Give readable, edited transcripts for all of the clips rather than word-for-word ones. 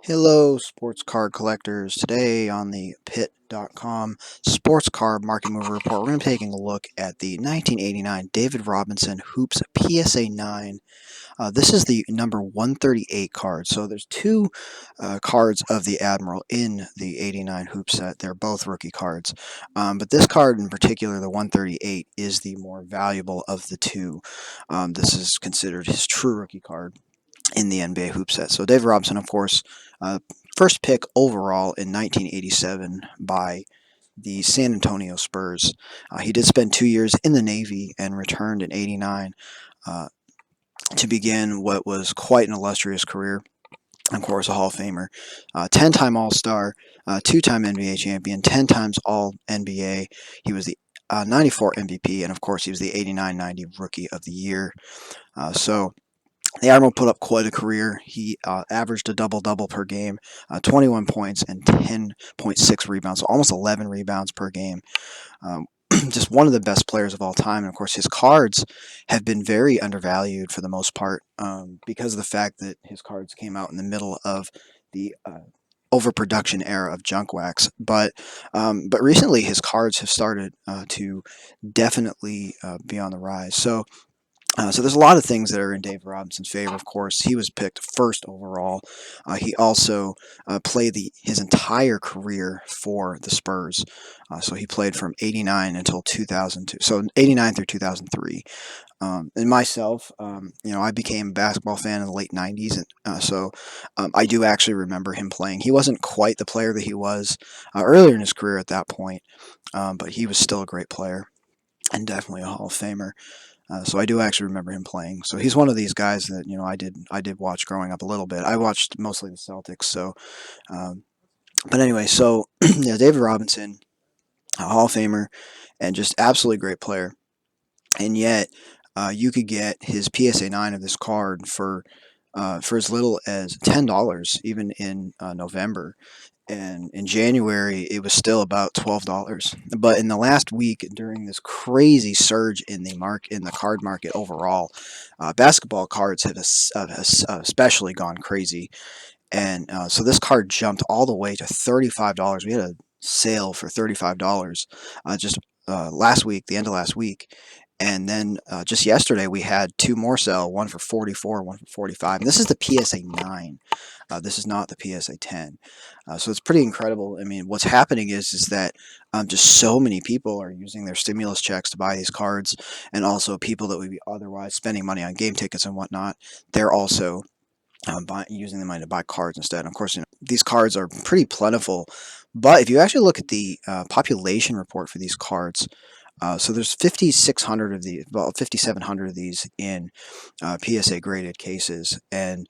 Hello, sports card collectors. Today on the pit.com sports card market mover report, we're going to be taking a look at the 1989 David Robinson Hoops PSA 9. This is the number 138 card. So there's two cards of the Admiral in the 89 hoop set. They're both rookie cards. But this card in particular, the 138, is the more valuable of the two. This is considered his true rookie card in the NBA hoop set. So David Robinson, of course, uh, first pick overall in 1987 by the San Antonio Spurs. He did spend 2 years in the Navy and returned in '89 uh, to begin what was quite an illustrious career. Of course, a Hall of Famer, 10-time All-Star, two-time NBA champion, 10 times All NBA. He was the 94 MVP, and of course, he was the 89-90 Rookie of the Year. So the Admiral put up quite a career. He averaged a double-double per game, 21 points and 10.6 rebounds, so almost 11 rebounds per game. Um, just one of the best players of all time. And of course, his cards have been very undervalued for the most part because of the fact that his cards came out in the middle of the overproduction era of junk wax. But recently, his cards have started to definitely be on the rise. So there's a lot of things that are in Dave Robinson's favor. Of course, he was picked first overall. He also played his entire career for the Spurs. So he played from '89 until 2002. So '89 through 2003. And myself, I became a basketball fan in the late '90s, and I do actually remember him playing. He wasn't quite the player that he was earlier in his career at that point, but he was still a great player and definitely a Hall of Famer. So I do actually remember him playing. So he's one of these guys that I did watch growing up a little bit. I watched mostly the Celtics. Um, but anyway, so yeah, David Robinson, a Hall of Famer, and just absolutely great player. And yet, you could get his PSA 9 of this card for as little as $10, even in November. And in January, it was still about $12. But in the last week, during this crazy surge in the card market overall, basketball cards have especially gone crazy. And so this card jumped all the way to $35. We had a sale for $35 just last week, the end of last week. And then just yesterday, we had two more sell, one for 44, one for 45. And this is the PSA 9. This is not the PSA 10. So it's pretty incredible. I mean, what's happening is that just so many people are using their stimulus checks to buy these cards, and also people that would be otherwise spending money on game tickets and whatnot. They're also using the money to buy cards instead. And of course, these cards are pretty plentiful. But if you actually look at the population report for these cards, so there's 5,600 of these, well, 5,700 of these in PSA graded cases, and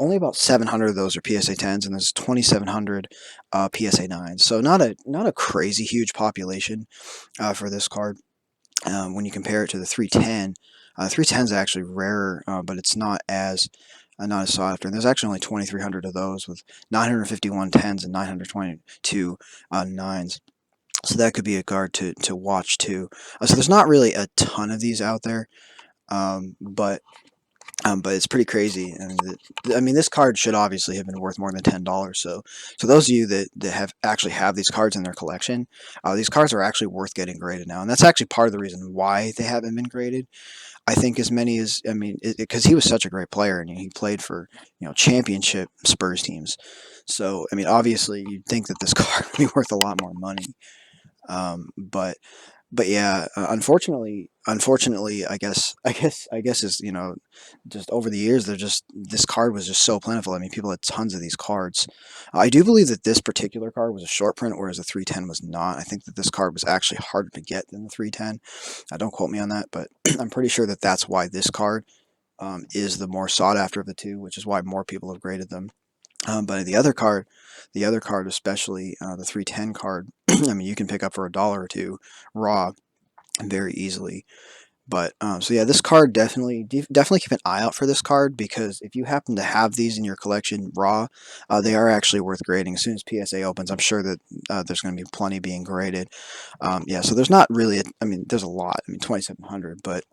only about 700 of those are PSA 10s, and there's 2,700 PSA 9s. So not a crazy huge population for this card when you compare it to the 310. 310 is actually rarer, but it's not as sought after. And there's actually only 2,300 of those, with 951 10s and 922 9s. So that could be a card to watch too. So there's not really a ton of these out there, but it's pretty crazy. And I mean, this card should obviously have been worth more than $10. So those of you that have these cards in their collection, these cards are actually worth getting graded now, and that's actually part of the reason why they haven't been graded. I think as many as I mean, because he was such a great player and he played for championship Spurs teams. So I mean, obviously you'd think that this card would be worth a lot more money. But yeah, unfortunately, I guess is just over the years, this card was just so plentiful. I mean, people had tons of these cards. I do believe that this particular card was a short print, whereas the 310 was not. I think that this card was actually harder to get than the 310. Don't quote me on that, but I'm pretty sure that that's why this card is the more sought after of the two, which is why more people have graded them. But the other card, especially the 310 card, I mean, you can pick up for $1 or two raw very easily. But so yeah, this card definitely keep an eye out for this card, because if you happen to have these in your collection raw, they are actually worth grading. As soon as PSA opens, I'm sure that there's going to be plenty being graded. Yeah, so there's not really, I mean, there's a lot. I mean, 2,700, but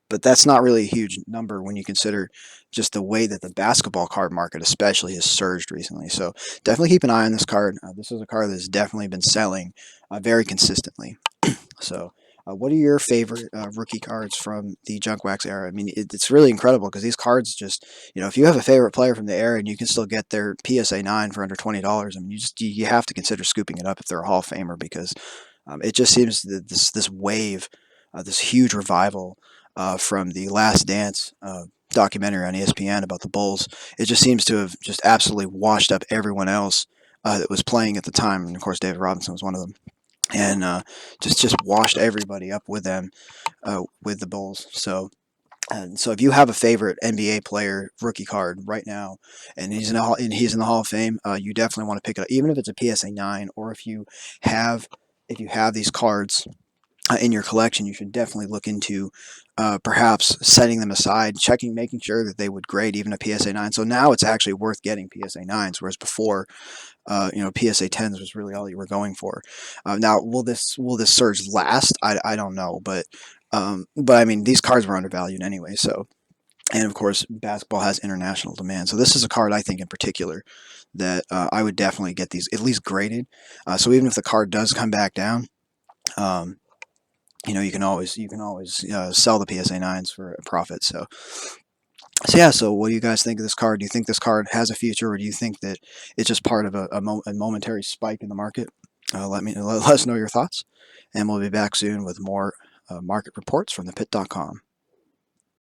but that's not really a huge number when you consider just the way that the basketball card market especially has surged recently. So definitely keep an eye on this card. This is a card that's definitely been selling very consistently. So, what are your favorite rookie cards from the Junk Wax era? I mean, it's really incredible because these cards just, if you have a favorite player from the era and you can still get their PSA 9 for under $20, I mean, you have to consider scooping it up if they're a Hall of Famer because it just seems that this wave, this huge revival from the Last Dance documentary on ESPN about the Bulls, it just seems to have just absolutely washed up everyone else that was playing at the time, and of course David Robinson was one of them, and just washed everybody up with them with the Bulls. So if you have a favorite NBA player rookie card right now, and he's in the Hall of Fame, you definitely want to pick it up, even if it's a PSA 9, or have if you have these cards in your collection, you should definitely look into perhaps setting them aside, making sure that they would grade even a PSA 9. So now it's actually worth getting PSA 9s, whereas before PSA 10s was really all you were going for. Now, will this surge last? I don't know, but I mean these cards were undervalued anyway. So, and of course basketball has international demand. So this is a card I think in particular that I would definitely get these at least graded. So even if the card does come back down. Um, you can always sell the PSA 9s for a profit. So yeah, so what do you guys think of this card? Do you think this card has a future, or do you think that it's just part of a momentary spike in the market? Let us know your thoughts, and we'll be back soon with more market reports from thepit.com.